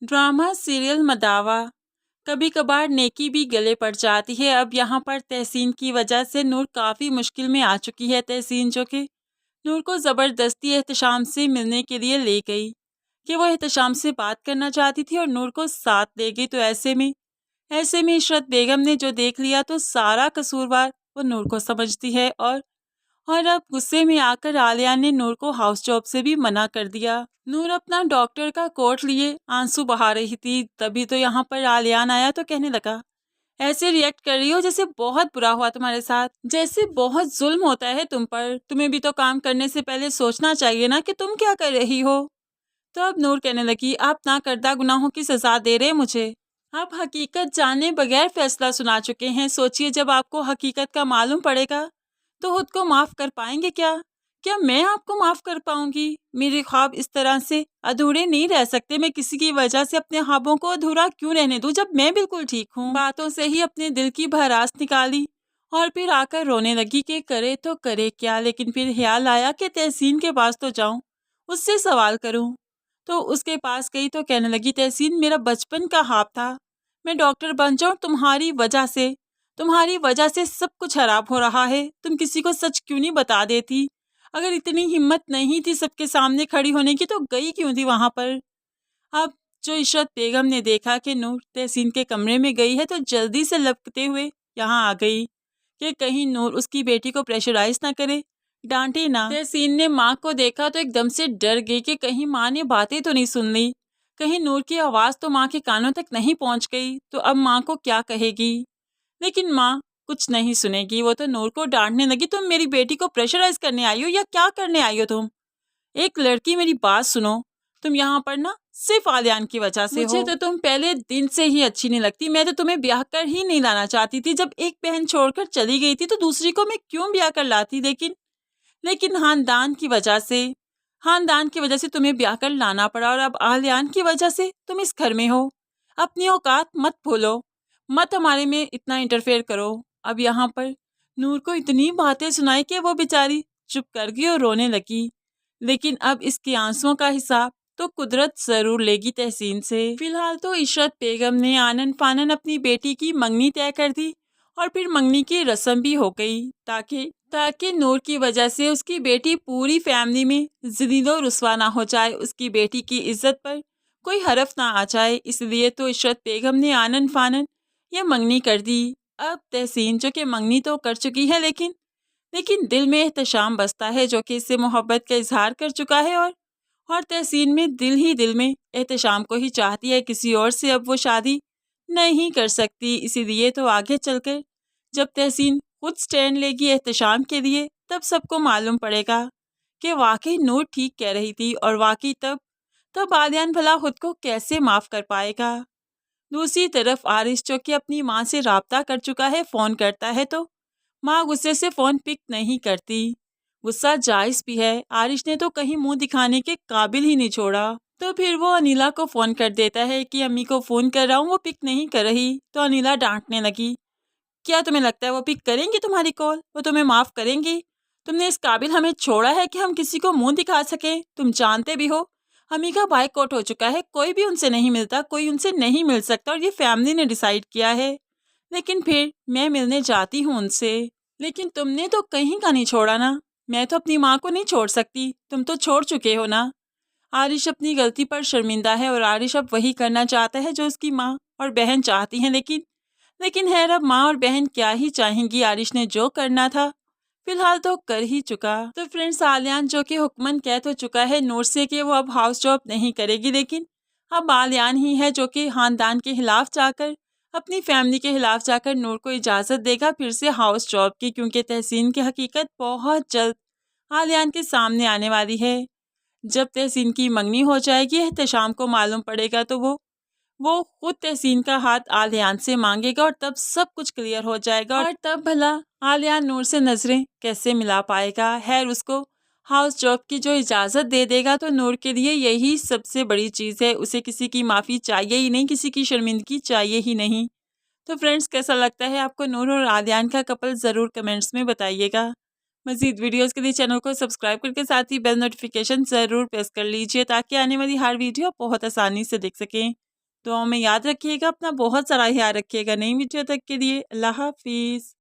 Drama serial मदावा। कभी कभार नेकी भी गले पड़ जाती है। अब यहाँ पर तहसीन की वजह से नूर काफ़ी मुश्किल में आ चुकी है। तहसीन जो कि नूर को ज़बरदस्ती एहतशाम से मिलने के लिए ले गई कि वो एहतशाम से बात करना चाहती थी और नूर को साथ ले गई। तो ऐसे में इशरत बेगम ने जो देख लिया तो सारा कसूरवार वो नूर को समझती है और अब गुस्से में आकर आलिया ने नूर को हाउस जॉब से भी मना कर दिया। नूर अपना डॉक्टर का कोट लिए आंसू बहा रही थी, तभी तो यहाँ पर आलियान आया तो कहने लगा, ऐसे रिएक्ट कर रही हो जैसे बहुत बुरा हुआ तुम्हारे साथ, जैसे बहुत जुल्म होता है तुम पर। तुम्हें भी तो काम करने से पहले सोचना चाहिए ना कि तुम क्या कर रही हो। तो अब नूर कहने लगी, आप ना करदा गुनाहों की सजा दे रहे मुझे। आप हकीकत जाने बगैर फैसला सुना चुके हैं। सोचिए, जब आपको हकीकत का मालूम पड़ेगा तो खुद को माफ कर पाएंगे क्या? क्या मैं आपको माफ कर पाऊंगी? मेरे ख्वाब इस तरह से अधूरे नहीं रह सकते। मैं किसी की वजह से अपने ख्वाबों को अधूरा क्यों रहने दूं जब मैं बिल्कुल ठीक हूँ। बातों से ही अपने दिल की भरास निकाली और फिर आकर रोने लगी कि करे तो करे क्या। लेकिन फिर ख्याल आया कि तहसीन के पास तो जाऊं, उससे सवाल करूं। तो उसके पास गई तो कहने लगी, तहसीन मेरा बचपन का ख्वाब था मैं डॉक्टर बन जाऊं। तुम्हारी वजह से सब कुछ खराब हो रहा है। तुम किसी को सच क्यों नहीं बता देती? अगर इतनी हिम्मत नहीं थी सबके सामने खड़ी होने की तो गई क्यों थी वहां पर? अब जो इशरत बेगम ने देखा कि नूर तहसीन के कमरे में गई है तो जल्दी से लपकते हुए यहाँ आ गई कि कहीं नूर उसकी बेटी को प्रेशराइज ना करे, डांटे ना। तहसीन ने माँ को देखा तो एकदम से डर गई कि कहीं माँ ने बातें तो नहीं सुन ली, कहीं नूर की आवाज़ तो माँ के कानों तक नहीं पहुँच गई तो अब माँ को क्या कहेगी। लेकिन माँ कुछ नहीं सुनेगी। वो तो नूर को डांटने लगी, तुम मेरी बेटी को प्रेशराइज करने आई हो या क्या करने आई हो तुम? एक लड़की, मेरी बात सुनो, तुम यहाँ पर ना सिर्फ आलियान की वजह से मुझे तो तुम पहले दिन से ही अच्छी नहीं लगती। मैं तो तुम्हें ब्याह कर ही नहीं लाना चाहती थी। जब एक बहन छोड़कर चली गई थी तो दूसरी को मैं क्यों ब्याह कर लाती? लेकिन खानदान की वजह से तुम्हें ब्याह कर लाना पड़ा और अब आलियान की वजह से तुम इस घर में हो। अपनी औकात मत भूलो, मत हमारे में इतना इंटरफेयर करो। अब यहाँ पर नूर को इतनी बातें सुनाई कि वो बेचारी चुप कर गई और रोने लगी। लेकिन अब इसके आंसुओं का हिसाब तो कुदरत जरूर लेगी तहसीन से। फिलहाल तो इशरत बेगम ने आनन फानन अपनी बेटी की मंगनी तय कर दी और फिर मंगनी की रस्म भी हो गई ताकि नूर की वजह से उसकी बेटी पूरी फैमिली में ज़लीलो रुस्वा ना हो जाए, उसकी बेटी की इज्जत पर कोई हरफ ना आ जाए। इसलिए तो इशरत बेगम ने आनन फानन ये मंगनी कर दी। अब तहसीन जो कि मंगनी तो कर चुकी है लेकिन दिल में एहतशाम बसता है जो कि इससे मोहब्बत का इजहार कर चुका है और तहसीन में दिल में एहतशाम को ही चाहती है। किसी और से अब वो शादी नहीं कर सकती। इसीलिए तो आगे चलकर जब तहसीन खुद स्टैंड लेगी एहतशाम के लिए तब सबको मालूम पड़ेगा कि वाकई नूर ठीक कह रही थी और वाकई तब आलियान भला खुद को कैसे माफ़ कर पाएगा। दूसरी तरफ आरिश जो कि अपनी माँ से राब्ता कर चुका है, फ़ोन करता है तो माँ गुस्से से फ़ोन पिक नहीं करती। गुस्सा जायज़ भी है, आरिश ने तो कहीं मुंह दिखाने के काबिल ही नहीं छोड़ा। तो फिर वो अनिला को फ़ोन कर देता है कि अम्मी को फ़ोन कर रहा हूँ, वो पिक नहीं कर रही। तो अनिला डांटने लगी, क्या तुम्हें लगता है वो पिक करेंगी तुम्हारी कॉल? वो तुम्हें माफ़ करेंगी? तुमने इस काबिल हमें छोड़ा है कि हम किसी को मुंह दिखा सकें? तुम जानते भी हो अम्मी का बाइकआउट हो चुका है, कोई भी उनसे नहीं मिलता, कोई उनसे नहीं मिल सकता और ये फैमिली ने डिसाइड किया है। लेकिन फिर मैं मिलने जाती हूँ उनसे। लेकिन तुमने तो कहीं का नहीं छोड़ा ना। मैं तो अपनी माँ को नहीं छोड़ सकती, तुम तो छोड़ चुके हो ना। आरिश अपनी गलती पर शर्मिंदा है और आरिश अब वही करना चाहता है जो उसकी माँ और बहन चाहती हैं। लेकिन खैर अब माँ और बहन क्या ही चाहेंगी। आरिश ने जो करना था फिलहाल तो कर ही चुका। तो फ्रेंड्स, आलियान जो कि हुक्मन कह तो चुका है नूर से कि वो अब हाउस जॉब नहीं करेगी, लेकिन अब आलियान ही है जो कि खानदान के खिलाफ जाकर, अपनी फैमिली के खिलाफ जाकर नूर को इजाज़त देगा फिर से हाउस जॉब की, क्योंकि तहसीन की हकीकत बहुत जल्द आलियान के सामने आने वाली है। जब तहसीन की मंगनी हो जाएगी, एहतशाम को मालूम पड़ेगा तो वो खुद तहसीन का हाथ आलियान से मांगेगा और तब सब कुछ क्लियर हो जाएगा। और तब भला आलियान नूर से नजरें कैसे मिला पाएगा। खैर, उसको हाउस जॉब की जो इजाज़त दे देगा तो नूर के लिए यही सबसे बड़ी चीज़ है। उसे किसी की माफ़ी चाहिए ही नहीं, किसी की शर्मिंदगी चाहिए ही नहीं। तो फ्रेंड्स, कैसा लगता है आपको नूर और आलियान का कपल? ज़रूर कमेंट्स में बताइएगा। मज़ीद वीडियोस के लिए चैनल को सब्सक्राइब करके साथ ही बेल नोटिफिकेशन ज़रूर प्रेस कर लीजिए ताकि आने वाली हर वीडियो बहुत आसानी से देख सकें। दुआओं में याद रखिएगा, अपना बहुत सारा ख्याल रखिएगा। नई वीडियो तक के लिए अल्लाह हाफिज़।